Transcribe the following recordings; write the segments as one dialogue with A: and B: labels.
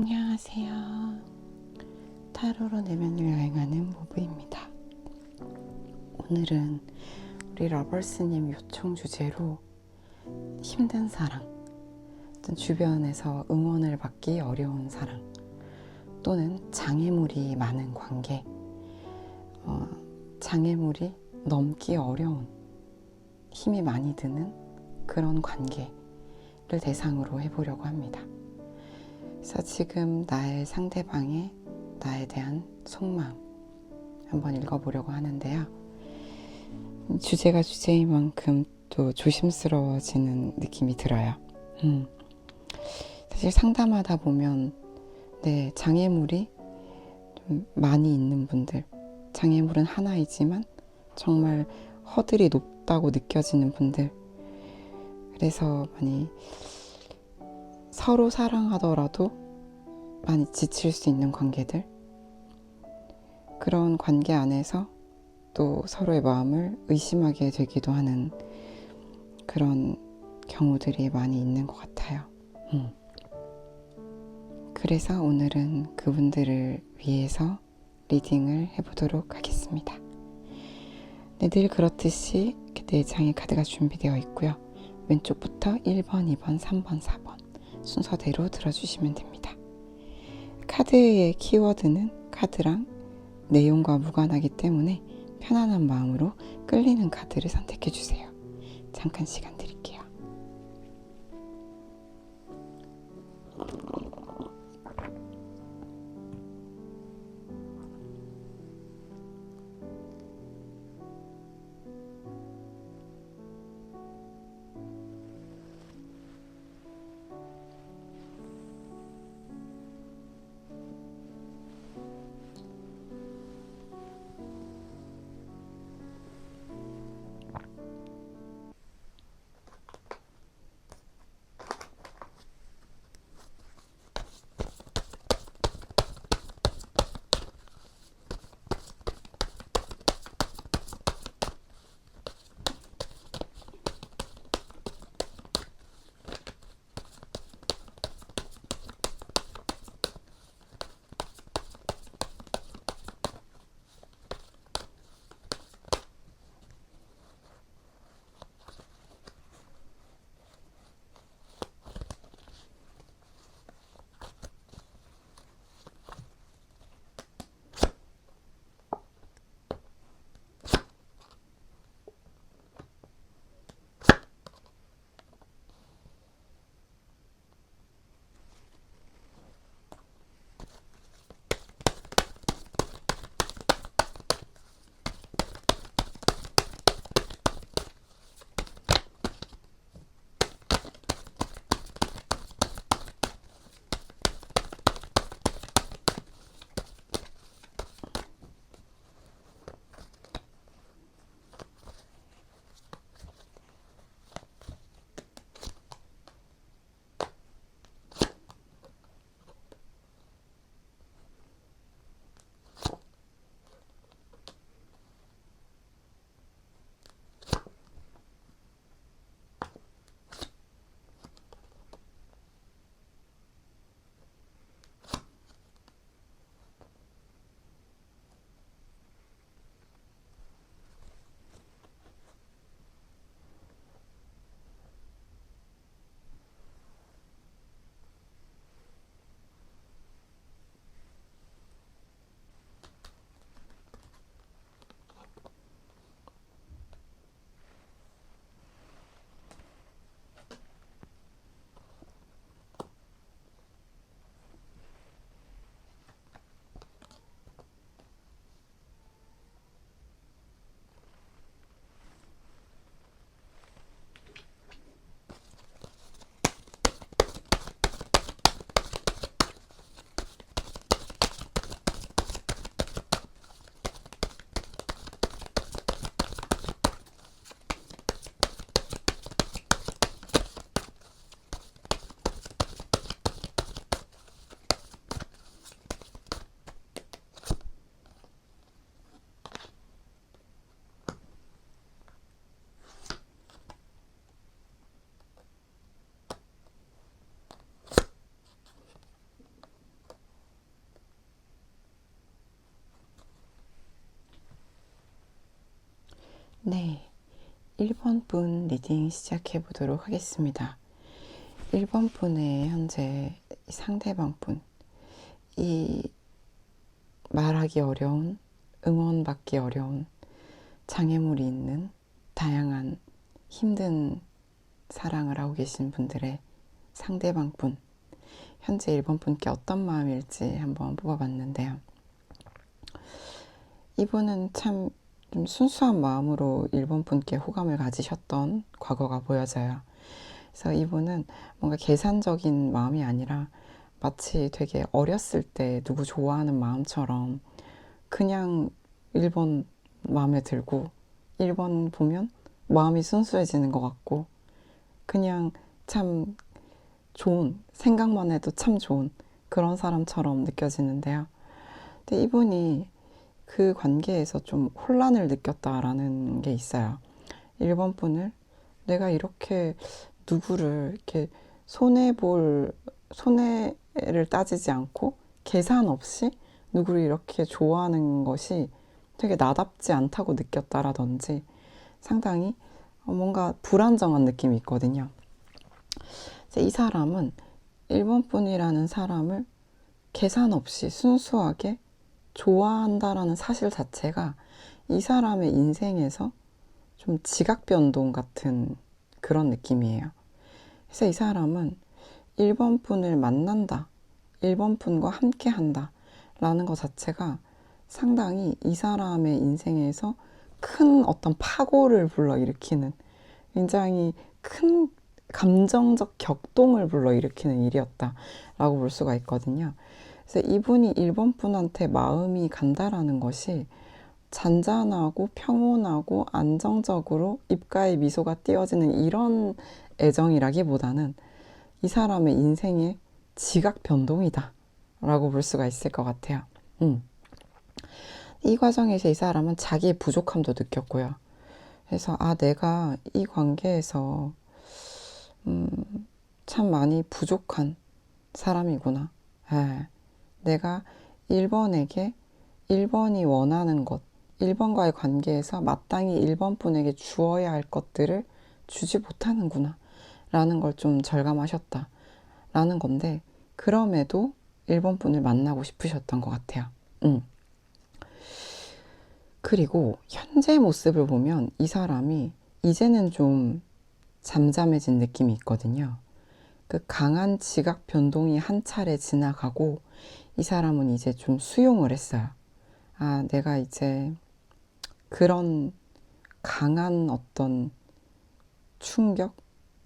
A: 안녕하세요. 타로로 내면을 여행하는 모브입니다. 오늘은 우리 러벌스님 요청 주제로 힘든 사랑, 어떤 주변에서 응원을 받기 어려운 사랑, 또는 장애물이 많은 관계, 장애물이 넘기 어려운, 힘이 많이 드는 그런 관계를 대상으로 해보려고 합니다. 그래서 지금 나의 상대방의 나에 대한 속마음 한번 읽어보려고 하는데요. 주제가 주제인 만큼 또 조심스러워지는 느낌이 들어요. 사실 상담하다 보면 장애물이 좀 많이 있는 분들, 장애물은 하나이지만 정말 허들이 높다고 느껴지는 분들, 그래서 많이 서로 사랑하더라도 많이 지칠 수 있는 관계들, 그런 관계 안에서 또 서로의 마음을 의심하게 되기도 하는 그런 경우들이 많이 있는 것 같아요. 그래서 오늘은 그분들을 위해서 리딩을 해보도록 하겠습니다. 늘 그렇듯이 이렇게 4장의 카드가 준비되어 있고요. 왼쪽부터 1번, 2번, 3번, 4번 순서대로 들어주시면 됩니다. 카드의 키워드는 카드랑 내용과 무관하기 때문에 편안한 마음으로 끌리는 카드를 선택해주세요. 잠깐 시간 드릴게요. 네, 1번 분 리딩 시작해 보도록 하겠습니다. 1번 분의 현재 상대방 분, 이 말하기 어려운, 응원받기 어려운 장애물이 있는 다양한 힘든 사랑을 하고 계신 분들의 상대방 분, 현재 1번 분께 어떤 마음일지 한번 뽑아봤는데요. 이분은 참 좀 순수한 마음으로 1번 분께 호감을 가지셨던 과거가 보여져요. 그래서 이분은 뭔가 계산적인 마음이 아니라 마치 되게 어렸을 때 누구 좋아하는 마음처럼 그냥 1번 마음에 들고 1번 보면 마음이 순수해지는 것 같고 그냥 참 좋은, 생각만 해도 참 좋은 그런 사람처럼 느껴지는데요. 근데 이분이 그 관계에서 좀 혼란을 느꼈다라는 게 있어요. 1번 분을 내가 이렇게 누구를 이렇게 손해를 따지지 않고 계산 없이 누구를 이렇게 좋아하는 것이 되게 나답지 않다고 느꼈다라든지 상당히 뭔가 불안정한 느낌이 있거든요. 이 사람은 1번 분이라는 사람을 계산 없이 순수하게 좋아한다라는 사실 자체가 이 사람의 인생에서 좀 지각 변동 같은 그런 느낌이에요. 그래서 이 사람은 1번 분을 만난다, 1번 분과 함께 한다 라는 것 자체가 상당히 이 사람의 인생에서 큰 어떤 파고를 불러일으키는 굉장히 큰 감정적 격동을 불러일으키는 일이었다라고 볼 수가 있거든요. 그래서 이분이 1번 분한테 마음이 간다라는 것이 잔잔하고 평온하고 안정적으로 입가에 미소가 띄어지는 이런 애정이라기보다는 이 사람의 인생의 지각 변동이다 라고 볼 수가 있을 것 같아요. 이 과정에서 이 사람은 자기의 부족함도 느꼈고요. 그래서 내가 이 관계에서 참 많이 부족한 사람이구나. 내가 1번에게 1번이 원하는 것, 1번과의 관계에서 마땅히 1번 분에게 주어야 할 것들을 주지 못하는구나 라는 걸 좀 절감하셨다 라는 건데, 그럼에도 1번 분을 만나고 싶으셨던 것 같아요. 그리고 현재 모습을 보면 이 사람이 이제는 좀 잠잠해진 느낌이 있거든요. 그 강한 지각 변동이 한 차례 지나가고 이 사람은 이제 좀 수용을 했어요. 내가 이제 그런 강한 어떤 충격,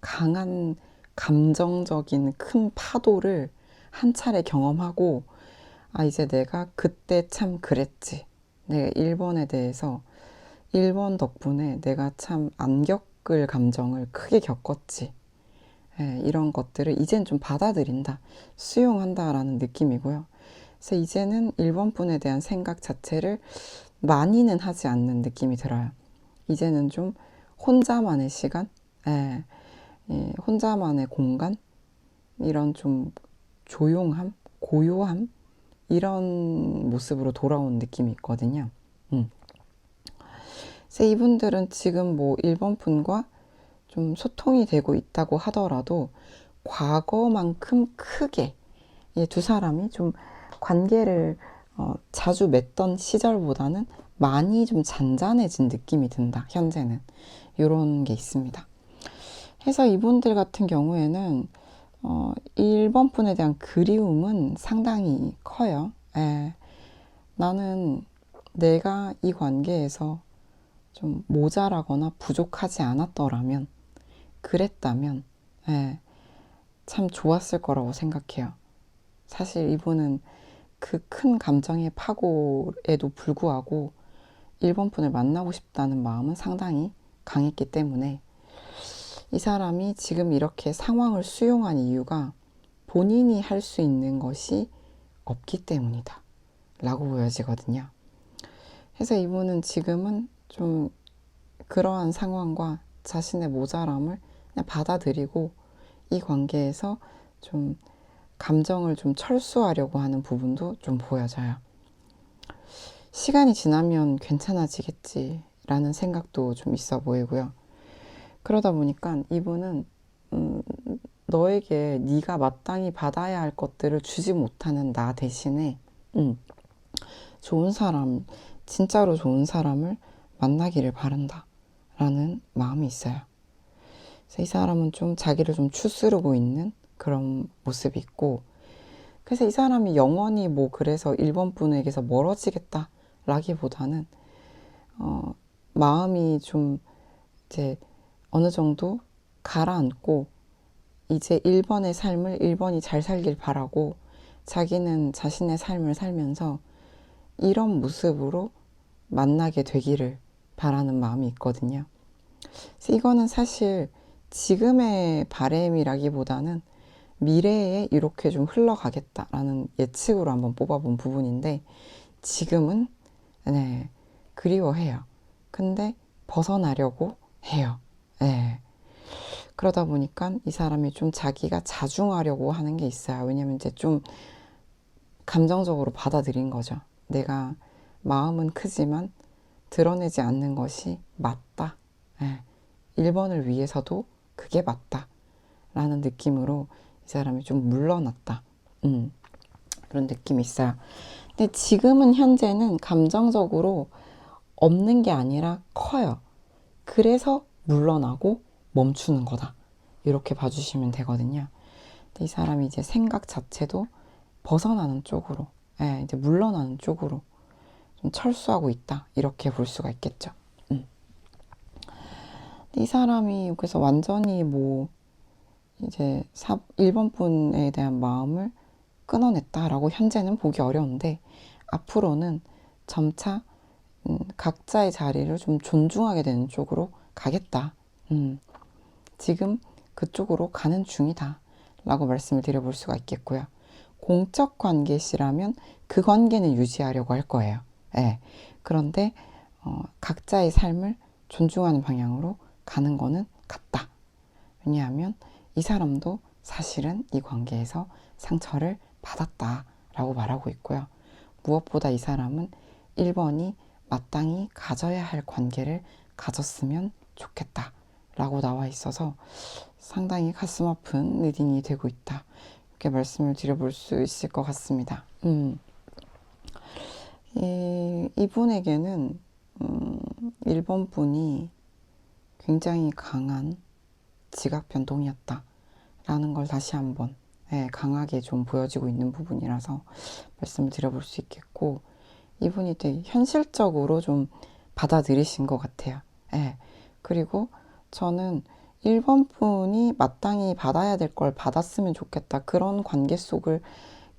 A: 강한 감정적인 큰 파도를 한 차례 경험하고 이제 내가 그때 참 그랬지. 내가 1번에 대해서 1번 덕분에 내가 참 안 겪을 감정을 크게 겪었지. 이런 것들을 이젠 좀 받아들인다, 수용한다라는 느낌이고요. 그래서 이제는 1번 분에 대한 생각 자체를 많이는 하지 않는 느낌이 들어요. 이제는 좀 혼자만의 시간, 혼자만의 공간, 이런 좀 조용함, 고요함, 이런 모습으로 돌아온 느낌이 있거든요. 그래서 이분들은 지금 뭐 1번 분과 좀 소통이 되고 있다고 하더라도 과거만큼 크게 이 두 사람이 좀 관계를 자주 맺던 시절보다는 많이 좀 잔잔해진 느낌이 든다. 현재는 이런 게 있습니다. 그래서 이분들 같은 경우에는 1번 분에 대한 그리움은 상당히 커요. 나는 내가 이 관계에서 좀 모자라거나 부족하지 않았더라면, 그랬다면 참 좋았을 거라고 생각해요. 사실 이분은 그 큰 감정의 파고에도 불구하고 1번 분을 만나고 싶다는 마음은 상당히 강했기 때문에 이 사람이 지금 이렇게 상황을 수용한 이유가 본인이 할 수 있는 것이 없기 때문이다 라고 보여지거든요. 그래서 이분은 지금은 좀 그러한 상황과 자신의 모자람을 그냥 받아들이고 이 관계에서 좀 감정을 좀 철수하려고 하는 부분도 좀 보여져요. 시간이 지나면 괜찮아지겠지, 라는 생각도 좀 있어 보이고요. 그러다 보니까 이분은 너에게 네가 마땅히 받아야 할 것들을 주지 못하는 나 대신에 좋은 사람, 진짜로 좋은 사람을 만나기를 바란다 라는 마음이 있어요. 그래서 이 사람은 좀 자기를 좀 추스르고 있는 그런 모습이 있고, 그래서 이 사람이 영원히 뭐 그래서 1번 분에게서 멀어지겠다 라기보다는 마음이 좀 이제 어느 정도 가라앉고 이제 1번의 삶을 1번이 잘 살길 바라고 자기는 자신의 삶을 살면서 이런 모습으로 만나게 되기를 바라는 마음이 있거든요. 그래서 이거는 사실 지금의 바램이라기보다는 미래에 이렇게 좀 흘러가겠다라는 예측으로 한번 뽑아본 부분인데, 지금은 네, 그리워해요. 근데 벗어나려고 해요. 네. 그러다 보니까 이 사람이 좀 자기가 자중하려고 하는 게 있어요. 왜냐면 이제 좀 감정적으로 받아들인 거죠. 내가 마음은 크지만 드러내지 않는 것이 맞다. 네. 1번을 위해서도 그게 맞다. 라는 느낌으로 이 사람이 좀 물러났다. 그런 느낌이 있어요. 근데 지금은 현재는 감정적으로 없는 게 아니라 커요. 그래서 물러나고 멈추는 거다. 이렇게 봐주시면 되거든요. 근데 이 사람이 이제 생각 자체도 벗어나는 쪽으로, 이제 물러나는 쪽으로 좀 철수하고 있다. 이렇게 볼 수가 있겠죠. 이 사람이 여기서 완전히 뭐 이제 1번 분에 대한 마음을 끊어냈다라고 현재는 보기 어려운데, 앞으로는 점차 각자의 자리를 좀 존중하게 되는 쪽으로 가겠다. 지금 그쪽으로 가는 중이다 라고 말씀을 드려볼 수가 있겠고요. 공적 관계시라면 그 관계는 유지하려고 할 거예요. 네. 그런데 각자의 삶을 존중하는 방향으로 가는 거는 같다. 왜냐하면 이 사람도 사실은 이 관계에서 상처를 받았다 라고 말하고 있고요. 무엇보다 이 사람은 1번이 마땅히 가져야 할 관계를 가졌으면 좋겠다 라고 나와 있어서 상당히 가슴 아픈 리딩이 되고 있다, 이렇게 말씀을 드려볼 수 있을 것 같습니다. 이분에게는 1번 분이 굉장히 강한 지각 변동이었다 라는 걸 다시 한번 강하게 좀 보여지고 있는 부분이라서 말씀을 드려볼 수 있겠고, 이분이 되게 현실적으로 좀 받아들이신 것 같아요. 그리고 저는 1번 분이 마땅히 받아야 될 걸 받았으면 좋겠다, 그런 관계 속에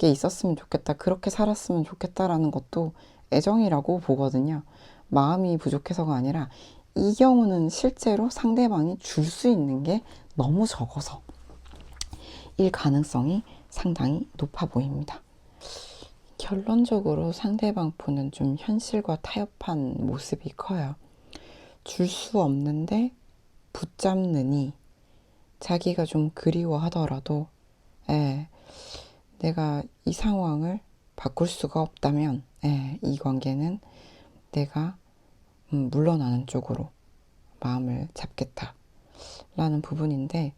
A: 있었으면 좋겠다, 그렇게 살았으면 좋겠다라는 것도 애정이라고 보거든요. 마음이 부족해서가 아니라 이 경우는 실제로 상대방이 줄 수 있는 게 너무 적어서 일 가능성이 상당히 높아 보입니다. 결론적으로 상대방 분은 좀 현실과 타협한 모습이 커요. 줄 수 없는데 붙잡느니 자기가 좀 그리워하더라도 내가 이 상황을 바꿀 수가 없다면 이 관계는 내가 물러나는 쪽으로 마음을 잡겠다 라는 부분인데,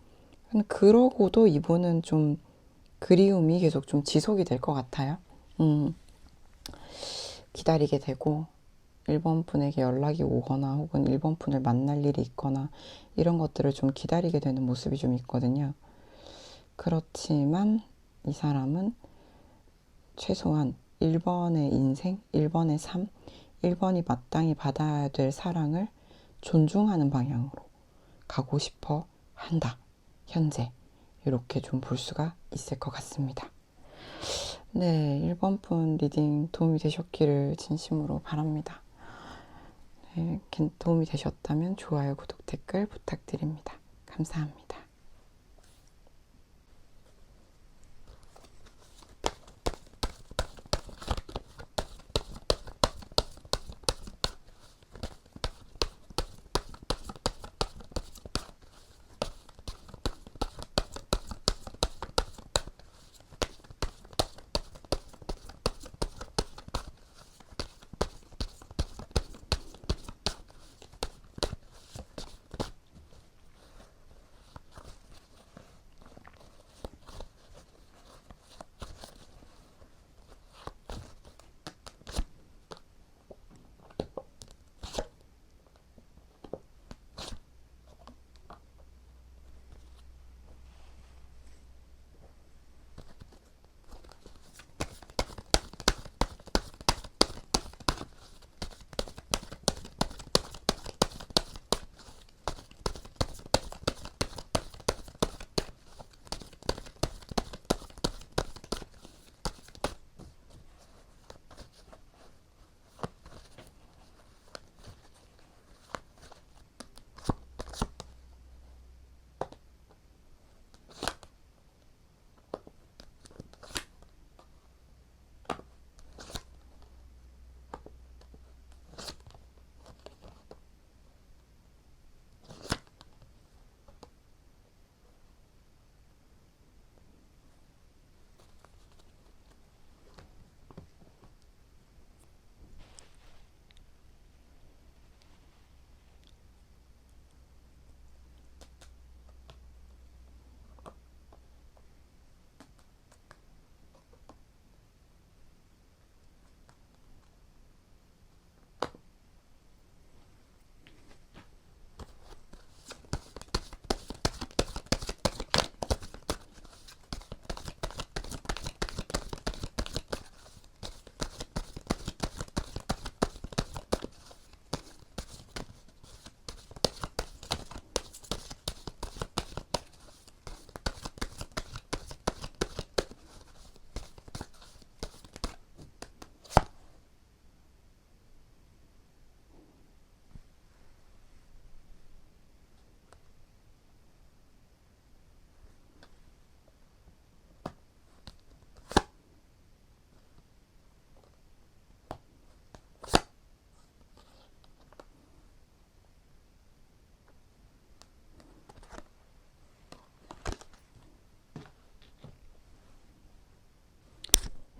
A: 그러고도 이분은 좀 그리움이 계속 좀 지속이 될 것 같아요. 기다리게 되고 1번 분에게 연락이 오거나 혹은 1번 분을 만날 일이 있거나 이런 것들을 좀 기다리게 되는 모습이 좀 있거든요. 그렇지만 이 사람은 최소한 1번의 인생, 1번의 삶, 1번이 마땅히 받아야 될 사랑을 존중하는 방향으로 가고 싶어 한다. 현재 이렇게 좀 볼 수가 있을 것 같습니다. 네, 1번 분 리딩 도움이 되셨기를 진심으로 바랍니다. 네, 도움이 되셨다면 좋아요, 구독, 댓글 부탁드립니다. 감사합니다.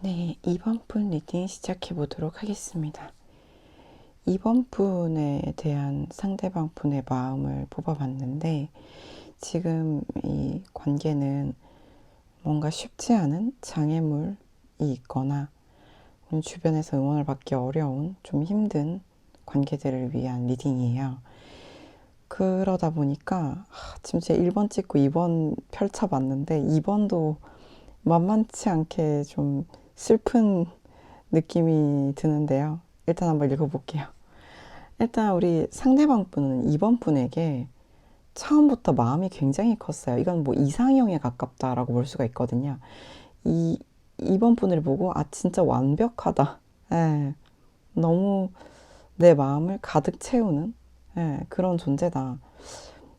A: 네, 이번 분 리딩 시작해 보도록 하겠습니다. 이번 분에 대한 상대방 분의 마음을 뽑아봤는데, 지금 이 관계는 뭔가 쉽지 않은 장애물이 있거나 주변에서 응원을 받기 어려운 좀 힘든 관계들을 위한 리딩이에요. 그러다 보니까 지금 제가 1번 찍고 2번 펼쳐봤는데 2번도 만만치 않게 좀 슬픈 느낌이 드는데요. 일단 한번 읽어볼게요. 일단 우리 상대방 분은 2번 분에게 처음부터 마음이 굉장히 컸어요. 이건 뭐 이상형에 가깝다라고 볼 수가 있거든요. 이 2번 분을 보고 진짜 완벽하다. 예, 너무 내 마음을 가득 채우는 그런 존재다.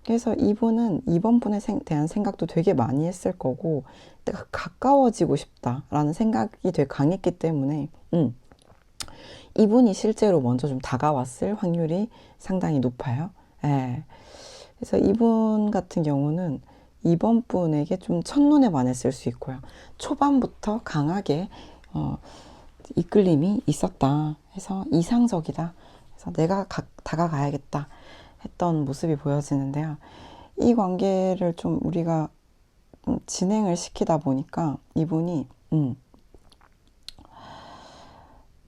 A: 그래서 이분은 2번 분에 대한 생각도 되게 많이 했을 거고, 내가 가까워지고 싶다라는 생각이 되게 강했기 때문에 이분이 실제로 먼저 좀 다가왔을 확률이 상당히 높아요. 예. 그래서 이분 같은 경우는 2번 분에게 좀 첫눈에 반했을 수 있고요. 초반부터 강하게 이끌림이 있었다 해서 이상적이다. 그래서 내가 다가가야겠다 했던 모습이 보여지는데요. 이 관계를 좀 우리가 진행을 시키다 보니까 이분이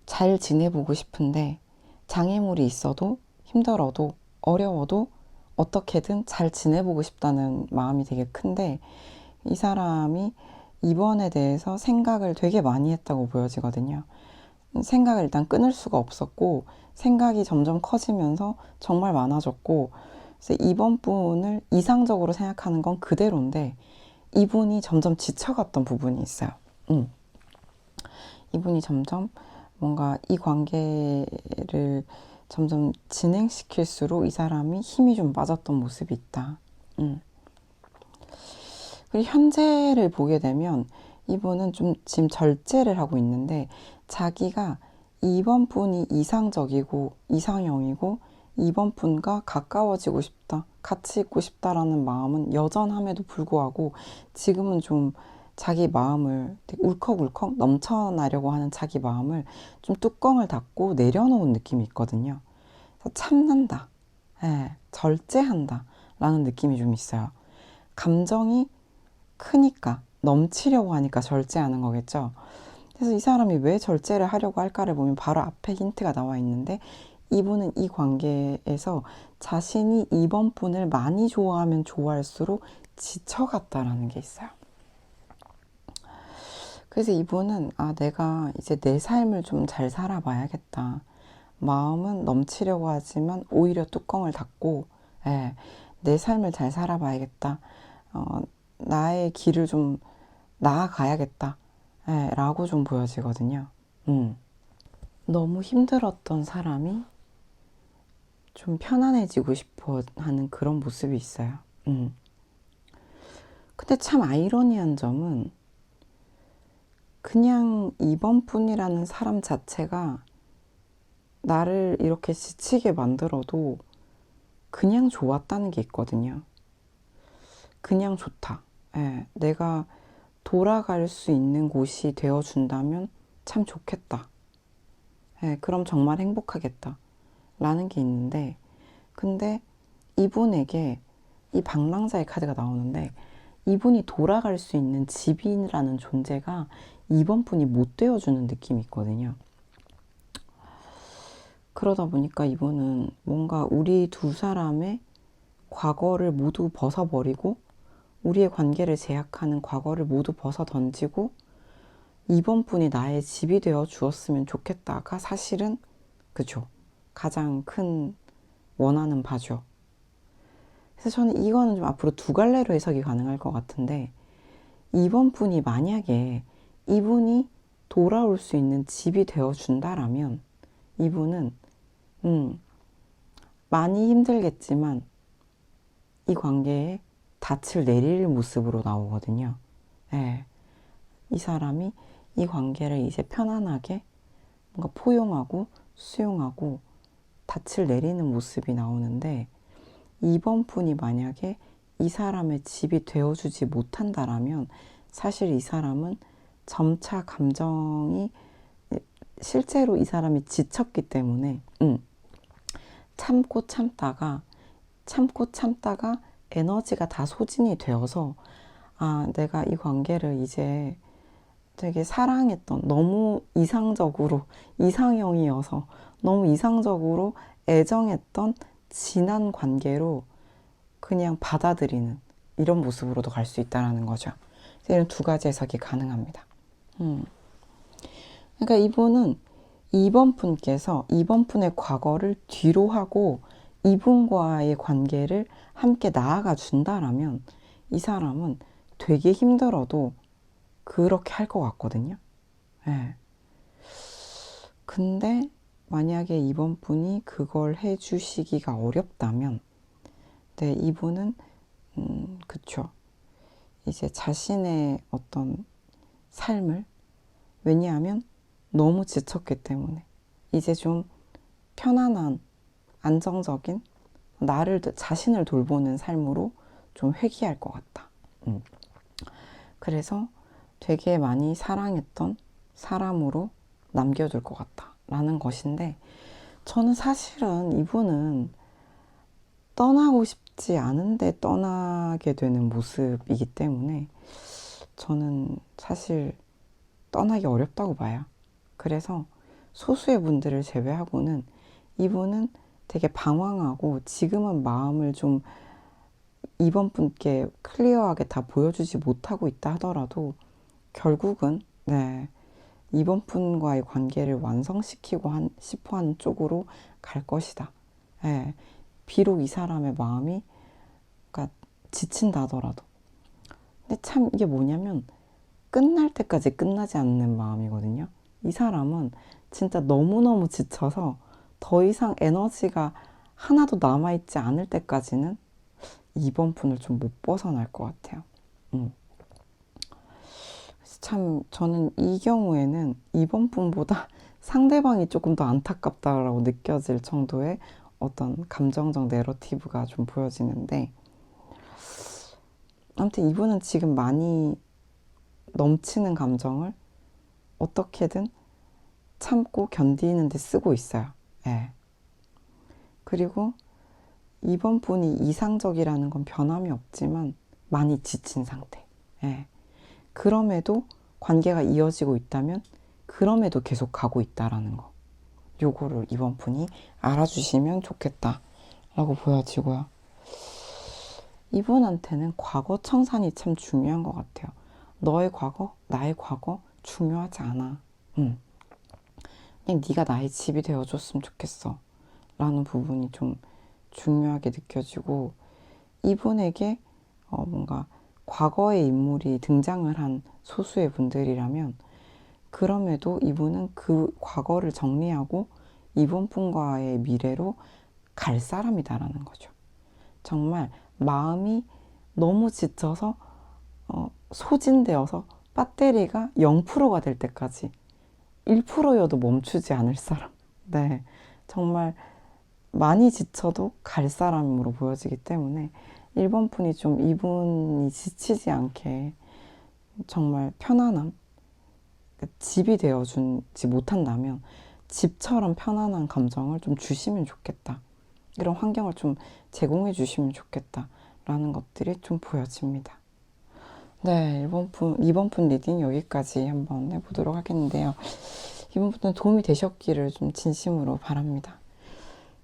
A: 잘 지내보고 싶은데 장애물이 있어도 힘들어도 어려워도 어떻게든 잘 지내보고 싶다는 마음이 되게 큰데, 이 사람이 이번에 대해서 생각을 되게 많이 했다고 보여지거든요. 생각을 일단 끊을 수가 없었고, 생각이 점점 커지면서 정말 많아졌고, 그래서 이번 분을 이상적으로 생각하는 건 그대로인데 이분이 점점 지쳐갔던 부분이 있어요. 이분이 점점 뭔가 이 관계를 점점 진행시킬수록 이 사람이 힘이 좀 빠졌던 모습이 있다. 그리고 현재를 보게 되면 이분은 좀 지금 절제를 하고 있는데, 자기가 2번 분이 이상적이고 이상형이고 2번 분과 가까워지고 싶다, 같이 있고 싶다라는 마음은 여전함에도 불구하고 지금은 좀 자기 마음을 되게 울컥울컥 넘쳐나려고 하는 자기 마음을 좀 뚜껑을 닫고 내려놓은 느낌이 있거든요. 그래서 참는다, 절제한다 라는 느낌이 좀 있어요. 감정이 크니까, 넘치려고 하니까 절제하는 거겠죠. 그래서 이 사람이 왜 절제를 하려고 할까를 보면 바로 앞에 힌트가 나와 있는데, 이분은 이 관계에서 자신이 2번 분을 많이 좋아하면 좋아할수록 지쳐갔다라는 게 있어요. 그래서 이분은 내가 이제 내 삶을 좀 잘 살아봐야겠다. 마음은 넘치려고 하지만 오히려 뚜껑을 닫고, 내 삶을 잘 살아봐야겠다. 나의 길을 좀 나아가야겠다. 라고 좀 보여지거든요. 너무 힘들었던 사람이 좀 편안해지고 싶어 하는 그런 모습이 있어요. 근데 참 아이러니한 점은 그냥 2번 분이라는 사람 자체가 나를 이렇게 지치게 만들어도 그냥 좋았다는 게 있거든요. 그냥 좋다. 내가 돌아갈 수 있는 곳이 되어준다면 참 좋겠다. 그럼 정말 행복하겠다. 라는 게 있는데, 근데 이분에게 이 방랑자의 카드가 나오는데, 이분이 돌아갈 수 있는 집이라는 존재가 2번 분이 못 되어주는 느낌이 있거든요. 그러다 보니까 이분은 뭔가 우리 두 사람의 과거를 모두 벗어버리고, 우리의 관계를 제약하는 과거를 모두 벗어 던지고 2번 분이 나의 집이 되어 주었으면 좋겠다가 사실은 그죠, 가장 큰 원하는 바죠. 그래서 저는 이거는 좀 앞으로 두 갈래로 해석이 가능할 것 같은데, 2번 분이 만약에 이분이 돌아올 수 있는 집이 되어 준다라면 이분은 많이 힘들겠지만 이 관계에 닻을 내릴 모습으로 나오거든요. 이 사람이 이 관계를 이제 편안하게 뭔가 포용하고 수용하고 닻을 내리는 모습이 나오는데, 2번 분이 만약에 이 사람의 집이 되어주지 못한다라면 사실 이 사람은 점차 감정이 실제로 이 사람이 지쳤기 때문에 참고 참다가 에너지가 다 소진이 되어서 내가 이 관계를 이제 되게 사랑했던, 너무 이상형이어서 너무 이상적으로 애정했던 지난 관계로 그냥 받아들이는 이런 모습으로도 갈 수 있다는 거죠. 이런 두 가지 해석이 가능합니다. 그러니까 이번 분의 과거를 뒤로 하고 이분과의 관계를 함께 나아가 준다라면 이 사람은 되게 힘들어도 그렇게 할 것 같거든요. 네. 근데 만약에 이번 분이 그걸 해주시기가 어렵다면, 네, 이분은 그쵸. 이제 자신의 어떤 삶을, 왜냐하면 너무 지쳤기 때문에 이제 좀 편안한 안정적인 자신을 돌보는 삶으로 좀 회귀할 것 같다. 그래서 되게 많이 사랑했던 사람으로 남겨둘 것 같다 라는 것인데, 저는 사실은 이분은 떠나고 싶지 않은데 떠나게 되는 모습이기 때문에 저는 사실 떠나기 어렵다고 봐요. 그래서 소수의 분들을 제외하고는 이분은 되게 방황하고 지금은 마음을 좀 이번 분께 클리어하게 다 보여주지 못하고 있다 하더라도 결국은 이번 분과의 관계를 완성시키고 싶어 하는 쪽으로 갈 것이다. 네, 비록 이 사람의 마음이 그러니까 지친다더라도. 근데 참 이게 뭐냐면 끝날 때까지 끝나지 않는 마음이거든요. 이 사람은 진짜 너무너무 지쳐서 더 이상 에너지가 하나도 남아있지 않을 때까지는 이번 분을 좀 못 벗어날 것 같아요. 참 저는 이 경우에는 이번 분보다 상대방이 조금 더 안타깝다라고 느껴질 정도의 어떤 감정적 내러티브가 좀 보여지는데, 아무튼 이분은 지금 많이 넘치는 감정을 어떻게든 참고 견디는 데 쓰고 있어요. 네. 그리고 이번 분이 이상적이라는 건 변함이 없지만 많이 지친 상태. 네. 그럼에도 관계가 이어지고 있다면 그럼에도 계속 가고 있다라는 거, 요거를 이번 분이 알아주시면 좋겠다라고 보여지고요. 이분한테는 과거 청산이 참 중요한 것 같아요. 너의 과거, 나의 과거 중요하지 않아. 그냥 네가 나의 집이 되어줬으면 좋겠어 라는 부분이 좀 중요하게 느껴지고, 이분에게 뭔가 과거의 인물이 등장을 한 소수의 분들이라면 그럼에도 이분은 그 과거를 정리하고 이번 분과의 미래로 갈 사람이다라는 거죠. 정말 마음이 너무 지쳐서 소진되어서 배터리가 0%가 될 때까지 1%여도 멈추지 않을 사람. 네, 정말 많이 지쳐도 갈 사람으로 보여지기 때문에 1번 분이 좀 이분이 지치지 않게 정말 편안함, 집이 되어주지 못한다면 집처럼 편안한 감정을 좀 주시면 좋겠다. 이런 환경을 좀 제공해 주시면 좋겠다라는 것들이 좀 보여집니다. 네, 이번 분 리딩 여기까지 한번 해보도록 하겠는데요. 이번 분은 도움이 되셨기를 좀 진심으로 바랍니다.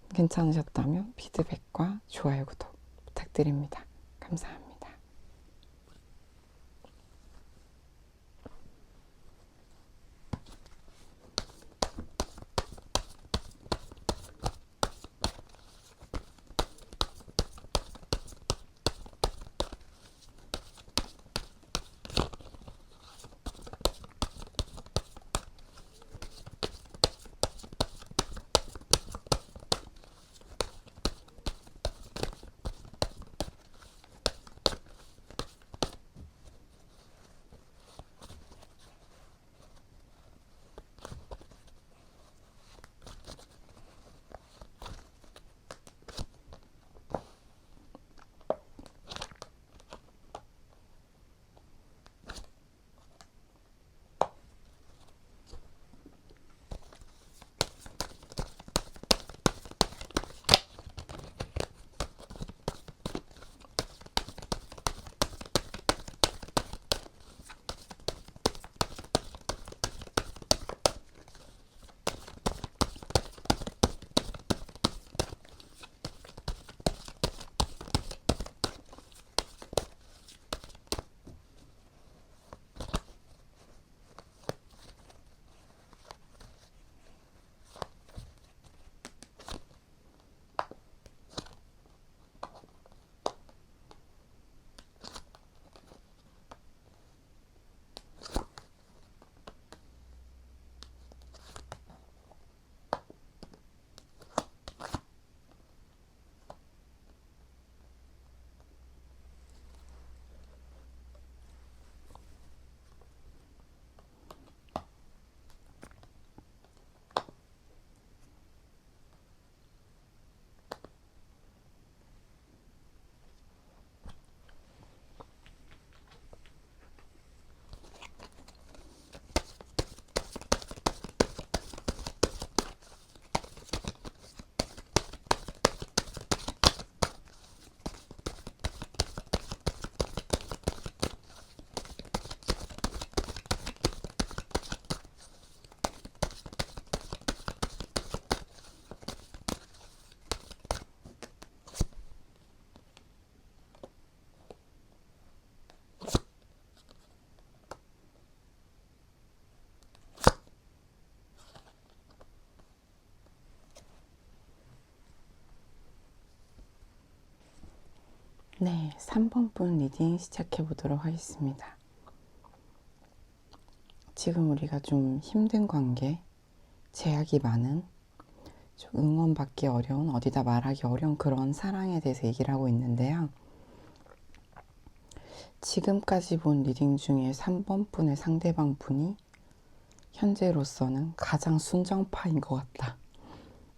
A: 괜찮으셨다면 피드백과 좋아요, 구독 부탁드립니다. 감사합니다. 네, 3번 분 리딩 시작해 보도록 하겠습니다. 지금 우리가 좀 힘든 관계, 제약이 많은, 좀 응원받기 어려운, 어디다 말하기 어려운 그런 사랑에 대해서 얘기를 하고 있는데요. 지금까지 본 리딩 중에 3번 분의 상대방 분이 현재로서는 가장 순정파인 것 같다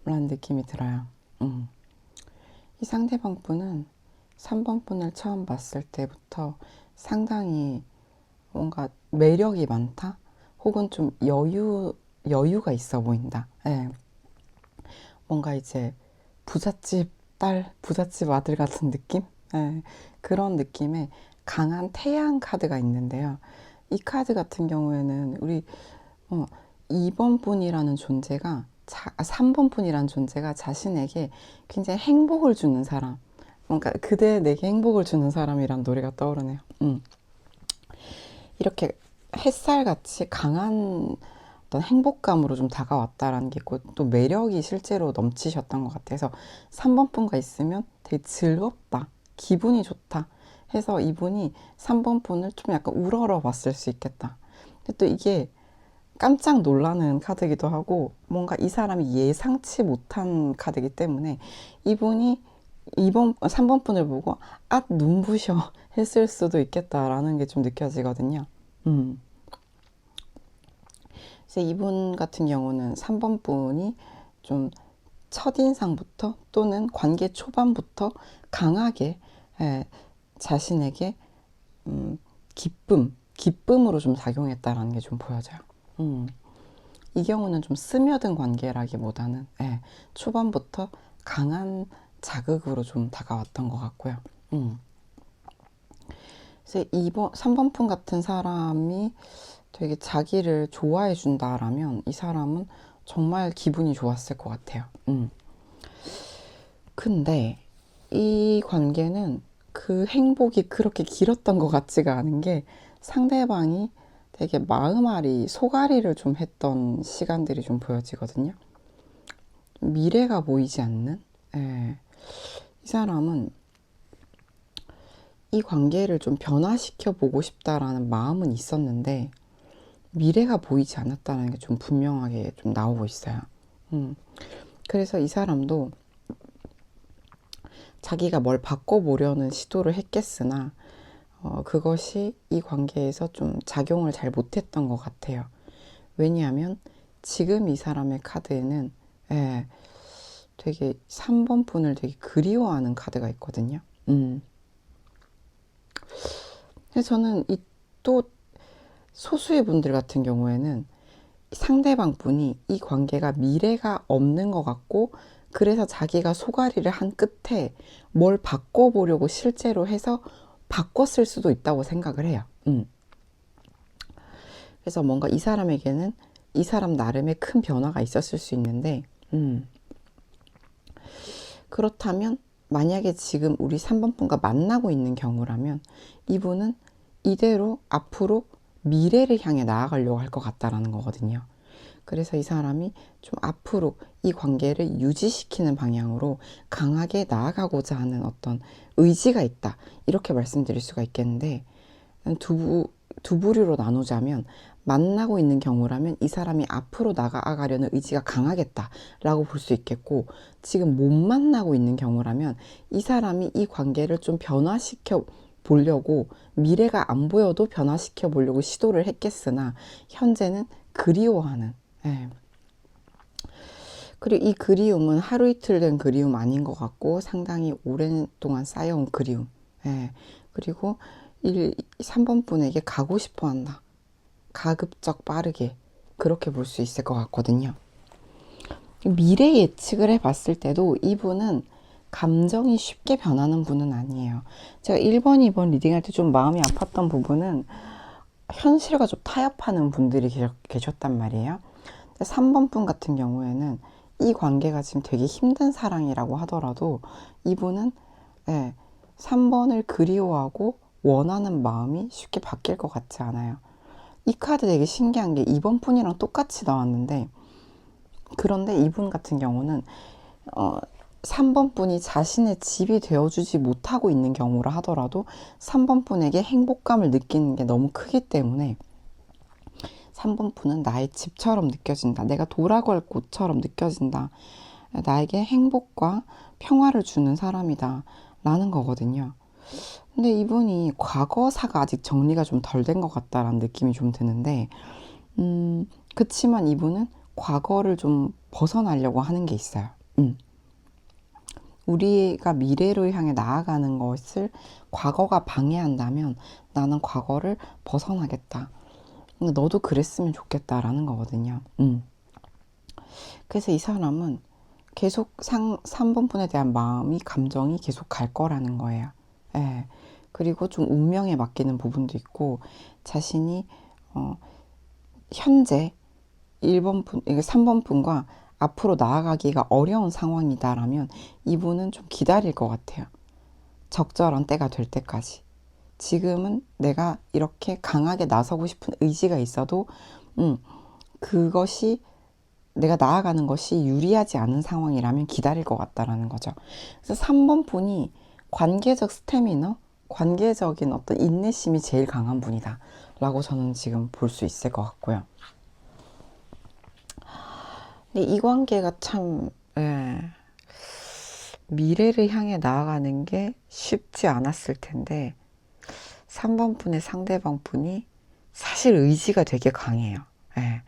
A: 라는 느낌이 들어요. 이 상대방 분은 3번 분을 처음 봤을 때부터 상당히 뭔가 매력이 많다? 혹은 좀 여유가 있어 보인다. 예. 뭔가 이제 부잣집 딸, 부잣집 아들 같은 느낌? 예. 그런 느낌의 강한 태양 카드가 있는데요. 이 카드 같은 경우에는 우리 2번 분이라는 존재가 3번 분이라는 존재가 자신에게 굉장히 행복을 주는 사람, 뭔가 그대 내게 행복을 주는 사람이란 노래가 떠오르네요. 이렇게 햇살같이 강한 어떤 행복감으로 좀 다가왔다라는 게 있고, 또 매력이 실제로 넘치셨던 것 같아서 3번 분과 있으면 되게 즐겁다, 기분이 좋다 해서 이분이 3번 분을 좀 약간 우러러 봤을 수 있겠다. 근데 또 이게 깜짝 놀라는 카드이기도 하고, 뭔가 이 사람이 예상치 못한 카드이기 때문에 이분이 3번 분을 보고 눈부셔 했을 수도 있겠다라는 게 좀 느껴지거든요. 그래서 이분 같은 경우는 3번 분이 좀 첫인상부터 또는 관계 초반부터 강하게 자신에게 기쁨으로 좀 작용했다라는 게 좀 보여져요. 이 경우는 좀 스며든 관계라기보다는 초반부터 강한 자극으로 좀 다가왔던 것 같고요. 그래서 3번 분 같은 사람이 되게 자기를 좋아해 준다라면 이 사람은 정말 기분이 좋았을 것 같아요. 근데 이 관계는 그 행복이 그렇게 길었던 것 같지가 않은 게, 상대방이 되게 마음앓이, 속앓이를 좀 했던 시간들이 좀 보여지거든요. 미래가 보이지 않는? 예. 이 사람은 이 관계를 좀 변화시켜 보고 싶다라는 마음은 있었는데 미래가 보이지 않았다는 게 좀 분명하게 좀 나오고 있어요. 그래서 이 사람도 자기가 뭘 바꿔보려는 시도를 했겠으나 그것이 이 관계에서 좀 작용을 잘 못했던 것 같아요. 왜냐하면 지금 이 사람의 카드에는 되게 3번 분을 되게 그리워하는 카드가 있거든요. 그래서 저는 이 또 소수의 분들 같은 경우에는 상대방 분이 이 관계가 미래가 없는 것 같고, 그래서 자기가 속앓이를 한 끝에 뭘 바꿔보려고 실제로 해서 바꿨을 수도 있다고 생각을 해요. 그래서 뭔가 이 사람에게는 이 사람 나름의 큰 변화가 있었을 수 있는데, 그렇다면 만약에 지금 우리 3번 분과 만나고 있는 경우라면 이분은 이대로 앞으로 미래를 향해 나아가려고 할 것 같다라는 거거든요. 그래서 이 사람이 좀 앞으로 이 관계를 유지시키는 방향으로 강하게 나아가고자 하는 어떤 의지가 있다, 이렇게 말씀드릴 수가 있겠는데, 두 부류로 나누자면, 만나고 있는 경우라면 이 사람이 앞으로 나아가려는 의지가 강하겠다라고 볼 수 있겠고, 지금 못 만나고 있는 경우라면 이 사람이 이 관계를 좀 변화시켜 보려고, 미래가 안 보여도 변화시켜 보려고 시도를 했겠으나 현재는 그리워하는, 그리고 이 그리움은 하루 이틀 된 그리움 아닌 것 같고 상당히 오랜 동안 쌓여온 그리움. 그리고 3번 분에게 가고 싶어 한다. 가급적 빠르게, 그렇게 볼 수 있을 것 같거든요. 미래 예측을 해봤을 때도 이분은 감정이 쉽게 변하는 분은 아니에요. 제가 1번, 2번 리딩할 때 좀 마음이 아팠던 부분은 현실과 좀 타협하는 분들이 계셨단 말이에요. 3번 분 같은 경우에는 이 관계가 지금 되게 힘든 사랑이라고 하더라도 이분은 3번을 그리워하고 원하는 마음이 쉽게 바뀔 것 같지 않아요. 이 카드 되게 신기한 게 2번 분이랑 똑같이 나왔는데, 그런데 이분 같은 경우는 3번 분이 자신의 집이 되어주지 못하고 있는 경우라 하더라도 3번 분에게 행복감을 느끼는 게 너무 크기 때문에 3번 분은 나의 집처럼 느껴진다. 내가 돌아갈 곳처럼 느껴진다. 나에게 행복과 평화를 주는 사람이다. 라는 거거든요. 근데 이분이 과거사가 아직 정리가 좀 덜 된 것 같다라는 느낌이 좀 드는데, 그치만 이분은 과거를 좀 벗어나려고 하는 게 있어요. 우리가 미래를 향해 나아가는 것을 과거가 방해한다면 나는 과거를 벗어나겠다. 근데 너도 그랬으면 좋겠다라는 거거든요. 그래서 이 사람은 계속 3번 분에 대한 마음이, 감정이 계속 갈 거라는 거예요. 예. 그리고 좀 운명에 맡기는 부분도 있고, 자신이, 현재 1번 분, 3번 분과 앞으로 나아가기가 어려운 상황이다라면 이분은 좀 기다릴 것 같아요. 적절한 때가 될 때까지. 지금은 내가 이렇게 강하게 나서고 싶은 의지가 있어도, 그것이 내가 나아가는 것이 유리하지 않은 상황이라면 기다릴 것 같다라는 거죠. 그래서 3번 분이 관계적 스태미너, 관계적인 어떤 인내심이 제일 강한 분이다 라고 저는 지금 볼 수 있을 것 같고요. 근데 이 관계가 참, 예, 미래를 향해 나아가는 게 쉽지 않았을 텐데 3번 분의 상대방 분이 사실 의지가 되게 강해요. 예.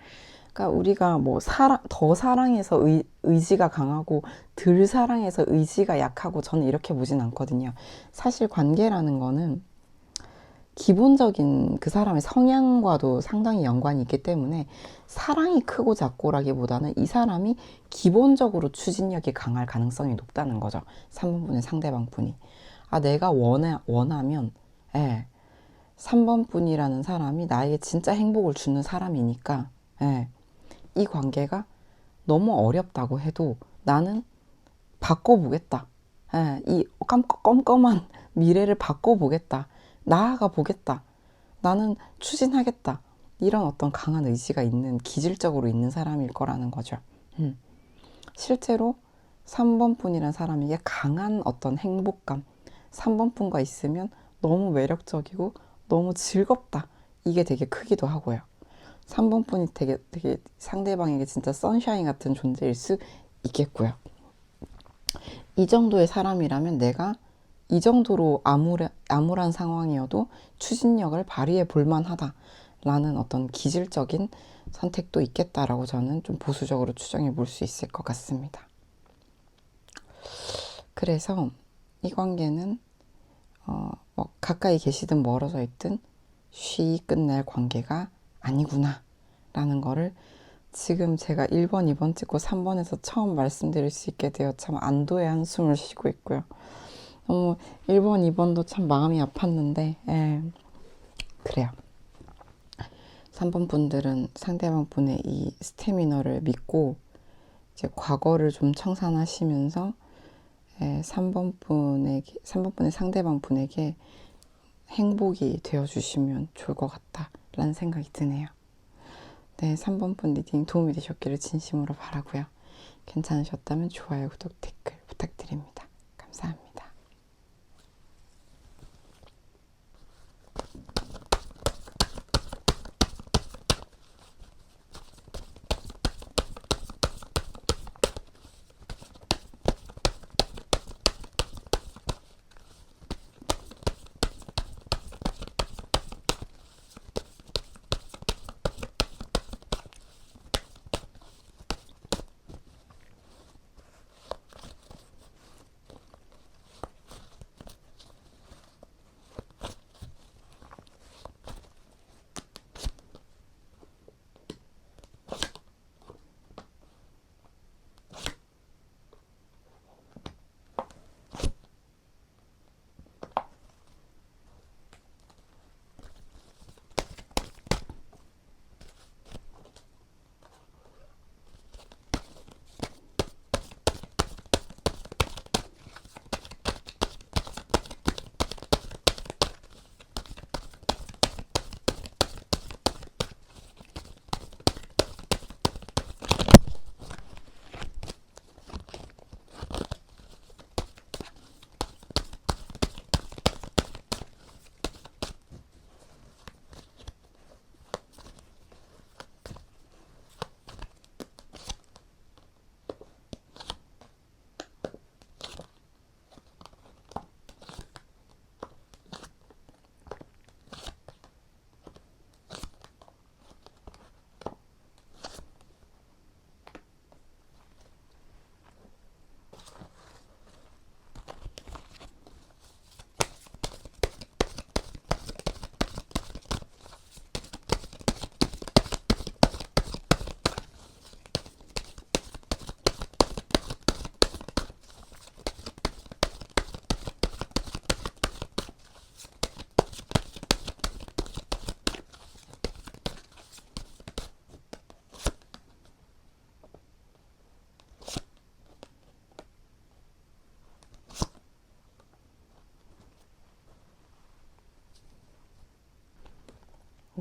A: 그러니까 우리가 뭐 더 사랑해서 의지가 강하고 덜 사랑해서 의지가 약하고 저는 이렇게 보진 않거든요. 사실 관계라는 거는 기본적인 그 사람의 성향과도 상당히 연관이 있기 때문에 사랑이 크고 작고라기보다는 이 사람이 기본적으로 추진력이 강할 가능성이 높다는 거죠. 3번 분의 상대방 분이. 아, 내가 원하면, 예, 3번 분이라는 사람이 나에게 진짜 행복을 주는 사람이니까, 예, 이 관계가 너무 어렵다고 해도 나는 바꿔보겠다. 예, 이 껌껌한 미래를 바꿔보겠다. 나아가 보겠다. 나는 추진하겠다. 이런 어떤 강한 의지가 있는, 기질적으로 있는 사람일 거라는 거죠. 실제로 3번 분이라는 사람에게 강한 어떤 행복감, 3번 분과 있으면 너무 매력적이고 너무 즐겁다. 이게 되게 크기도 하고요. 3번 분이 되게 상대방에게 진짜 선샤인 같은 존재일 수 있겠고요. 이 정도의 사람이라면 내가 이 정도로 암울한 상황이어도 추진력을 발휘해 볼 만하다라는 어떤 기질적인 선택도 있겠다라고 저는 좀 보수적으로 추정해 볼 수 있을 것 같습니다. 그래서 이 관계는 뭐 가까이 계시든 멀어져 있든 쉬이 끝낼 관계가 아니구나 라는 거를 지금 제가 1번, 2번 찍고 3번에서 처음 말씀드릴 수 있게 되어 참 안도의 한숨을 쉬고 있고요. 1번, 2번도 참 마음이 아팠는데, 예, 그래요. 3번 분들은 상대방 분의 이 스태미너를 믿고 이제 과거를 좀 청산하시면서 3번 분의 상대방 분에게 행복이 되어주시면 좋을 것 같다라는 생각이 드네요. 네, 3번 분 리딩 도움이 되셨기를 진심으로 바라고요. 괜찮으셨다면 좋아요, 구독, 댓글 부탁드립니다. 감사합니다.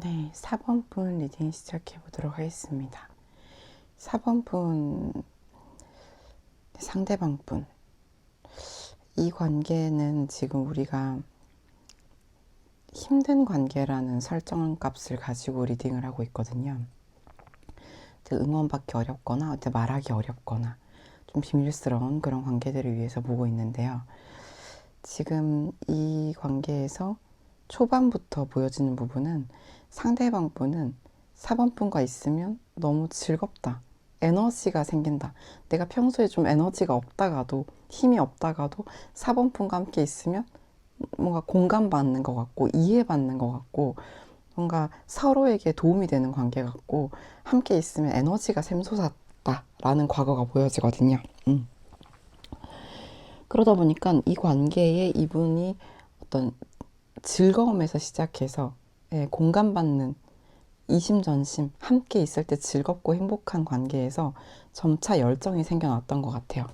A: 네, 4번분 리딩 시작해 보도록 하겠습니다. 4번분 상대방분, 이 관계는 지금 우리가 힘든 관계라는 설정 값을 가지고 리딩을 하고 있거든요. 응원받기 어렵거나 말하기 어렵거나 좀 비밀스러운 그런 관계들을 위해서 보고 있는데요. 지금 이 관계에서 초반부터 보여지는 부분은 상대방 분은 4번 분과 있으면 너무 즐겁다. 에너지가 생긴다. 내가 평소에 좀 에너지가 없다가도 힘이 없다가도 4번 분과 함께 있으면 뭔가 공감받는 것 같고 이해받는 것 같고 뭔가 서로에게 도움이 되는 관계 같고 함께 있으면 에너지가 샘솟았다라는 과거가 보여지거든요. 그러다 보니까 이 관계에 이분이 어떤 즐거움에서 시작해서 공감받는 이심전심 함께 있을 때 즐겁고 행복한 관계에서 점차 열정이 생겨났던 것 같아요.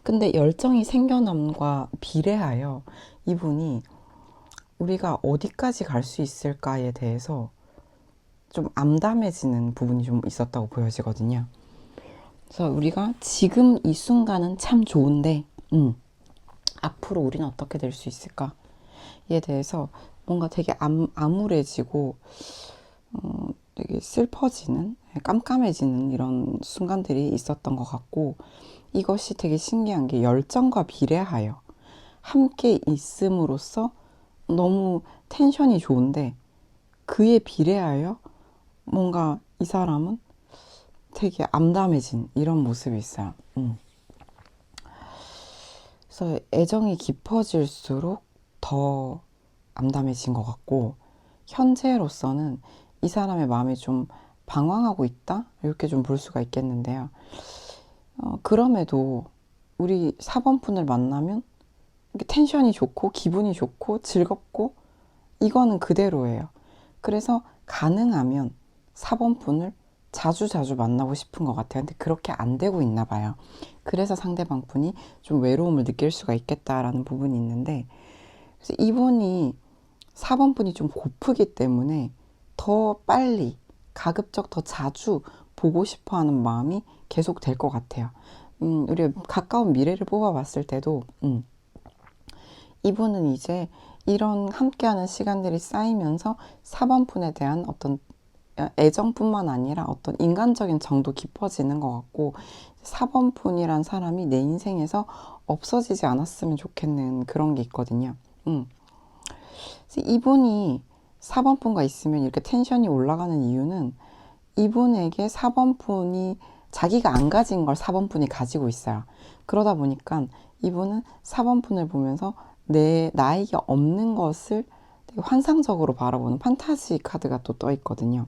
A: 근데 열정이 생겨남과 비례하여 이분이 우리가 어디까지 갈 수 있을까에 대해서 좀 암담해지는 부분이 좀 있었다고 보여지거든요. 그래서 우리가 지금 이 순간은 참 좋은데 앞으로 우리는 어떻게 될 수 있을까에 대해서 뭔가 되게 암울해지고 되게 슬퍼지는, 깜깜해지는 이런 순간들이 있었던 것 같고, 이것이 되게 신기한 게 열정과 비례하여 함께 있음으로써 너무 텐션이 좋은데 그에 비례하여 뭔가 이 사람은 되게 암담해진 이런 모습이 있어요. 그래서 애정이 깊어질수록 더 암담해진 것 같고, 현재로서는 이 사람의 마음이 좀 방황하고 있다? 이렇게 좀 볼 수가 있겠는데요. 그럼에도 우리 4번 분을 만나면 텐션이 좋고 기분이 좋고 즐겁고 이거는 그대로예요. 그래서 가능하면 4번 분을 자주 만나고 싶은 것 같아요. 근데 그렇게 안 되고 있나 봐요. 그래서 상대방 분이 좀 외로움을 느낄 수가 있겠다라는 부분이 있는데, 그래서 이분이 4번 분이 좀 고프기 때문에 더 빨리 가급적 더 자주 보고 싶어 하는 마음이 계속 될 것 같아요. 우리 가까운 미래를 뽑아봤을 때도 이분은 이제 이런 함께하는 시간들이 쌓이면서 4번 분에 대한 어떤 애정뿐만 아니라 어떤 인간적인 정도 깊어지는 것 같고, 4번 분이란 사람이 내 인생에서 없어지지 않았으면 좋겠는 그런 게 있거든요. 이분이 4번 분과 있으면 이렇게 텐션이 올라가는 이유는 이분에게 4번 분이 자기가 안 가진 걸 4번 분이 가지고 있어요. 그러다 보니까 이분은 4번 분을 보면서 나에게 없는 것을 되게 환상적으로 바라보는 판타지 카드가 또 떠 있거든요.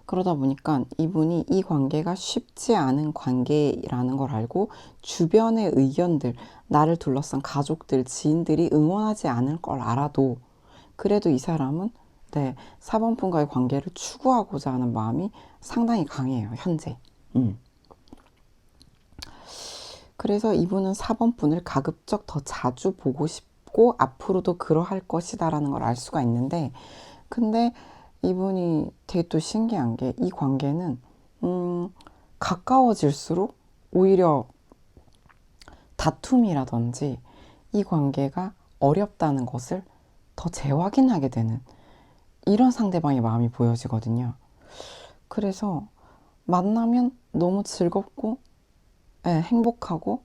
A: 그러다 보니까 이분이 이 관계가 쉽지 않은 관계라는 걸 알고 주변의 의견들, 나를 둘러싼 가족들, 지인들이 응원하지 않을 걸 알아도 그래도 이 사람은 4번 분과의 관계를 추구하고자 하는 마음이 상당히 강해요, 현재. 그래서 이분은 4번 분을 가급적 더 자주 보고 싶고 앞으로도 그러할 것이다 라는 걸 알 수가 있는데, 근데 이분이 되게 또 신기한 게 이 관계는 가까워질수록 오히려 다툼이라든지 이 관계가 어렵다는 것을 더 재확인하게 되는 이런 상대방의 마음이 보여지거든요. 그래서 만나면 너무 즐겁고 행복하고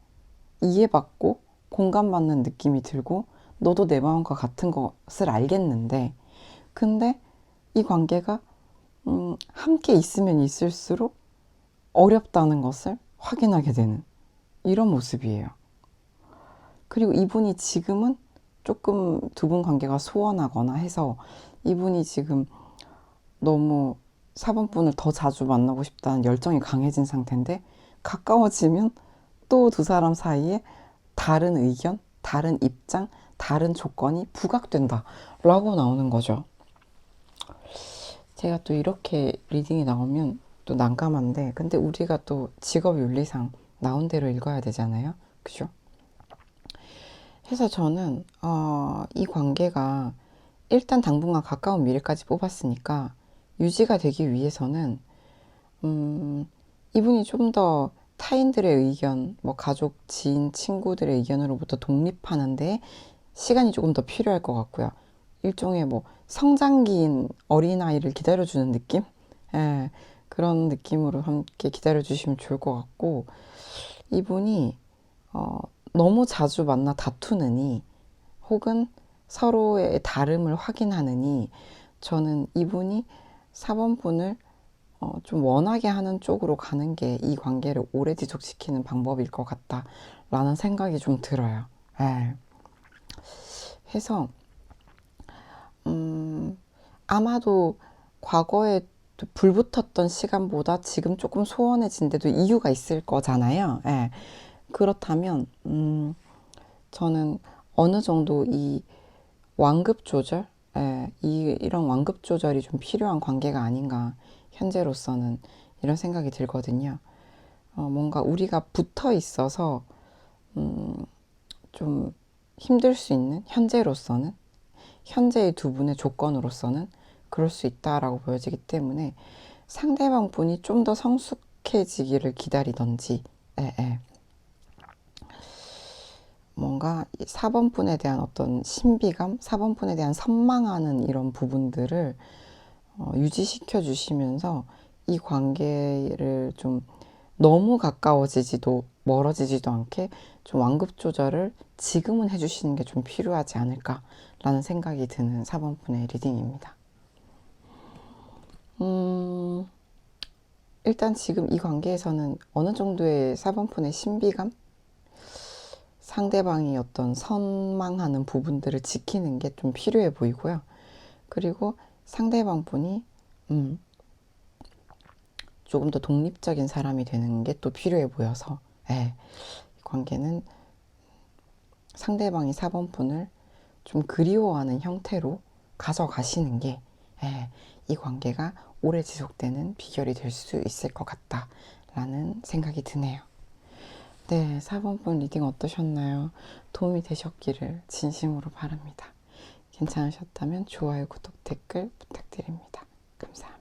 A: 이해받고 공감받는 느낌이 들고 너도 내 마음과 같은 것을 알겠는데, 근데 이 관계가 함께 있으면 있을수록 어렵다는 것을 확인하게 되는 이런 모습이에요. 그리고 이분이 지금은 조금 두 분 관계가 소원하거나 해서 이분이 지금 너무 4번 분을 더 자주 만나고 싶다는 열정이 강해진 상태인데, 가까워지면 또 두 사람 사이에 다른 의견, 다른 입장, 다른 조건이 부각된다 라고 나오는 거죠. 제가 또 이렇게 리딩이 나오면 또 난감한데, 근데 우리가 또 직업 윤리상 나온 대로 읽어야 되잖아요. 그죠? 그래서 저는 이 관계가 일단 당분간 가까운 미래까지 뽑았으니까 유지가 되기 위해서는 이분이 좀 더 타인들의 의견, 뭐 가족, 지인, 친구들의 의견으로부터 독립하는데 시간이 조금 더 필요할 것 같고요. 일종의 뭐 성장기인 어린아이를 기다려주는 느낌? 예, 그런 느낌으로 함께 기다려주시면 좋을 것 같고, 이분이 어, 너무 자주 만나 다투느니 혹은 서로의 다름을 확인하느니 저는 이분이 4번분을 좀 원하게 하는 쪽으로 가는 게 이 관계를 오래 지속시키는 방법일 것 같다라는 생각이 좀 들어요. 예. 해서 아마도 과거에 불붙었던 시간보다 지금 조금 소원해진데도 이유가 있을 거잖아요. 예. 그렇다면 저는 어느 정도 이 완급 조절, 예, 이런 완급 조절이 좀 필요한 관계가 아닌가 현재로서는 이런 생각이 들거든요. 뭔가 우리가 붙어 있어서 좀 힘들 수 있는 현재로서는 현재의 두 분의 조건으로서는 그럴 수 있다라고 보여지기 때문에 상대방 분이 좀 더 성숙해지기를 기다리던지, 예, 예. 뭔가 4번분에 대한 어떤 신비감, 4번분에 대한 선망하는 이런 부분들을 유지시켜 주시면서 이 관계를 좀 너무 가까워지지도 멀어지지도 않게 좀 완급 조절을 지금은 해주시는 게 좀 필요하지 않을까라는 생각이 드는 4번분의 리딩입니다. 일단 지금 이 관계에서는 어느 정도의 4번분의 신비감? 상대방이 어떤 선망하는 부분들을 지키는 게 좀 필요해 보이고요. 그리고 상대방 분이 조금 더 독립적인 사람이 되는 게 또 필요해 보여서, 예, 이 관계는 상대방이 4번분을 좀 그리워하는 형태로 가져가시는 게, 예, 이 관계가 오래 지속되는 비결이 될 수 있을 것 같다라는 생각이 드네요. 네, 4번분 리딩 어떠셨나요? 도움이 되셨기를 진심으로 바랍니다. 괜찮으셨다면 좋아요, 구독, 댓글 부탁드립니다. 감사합니다.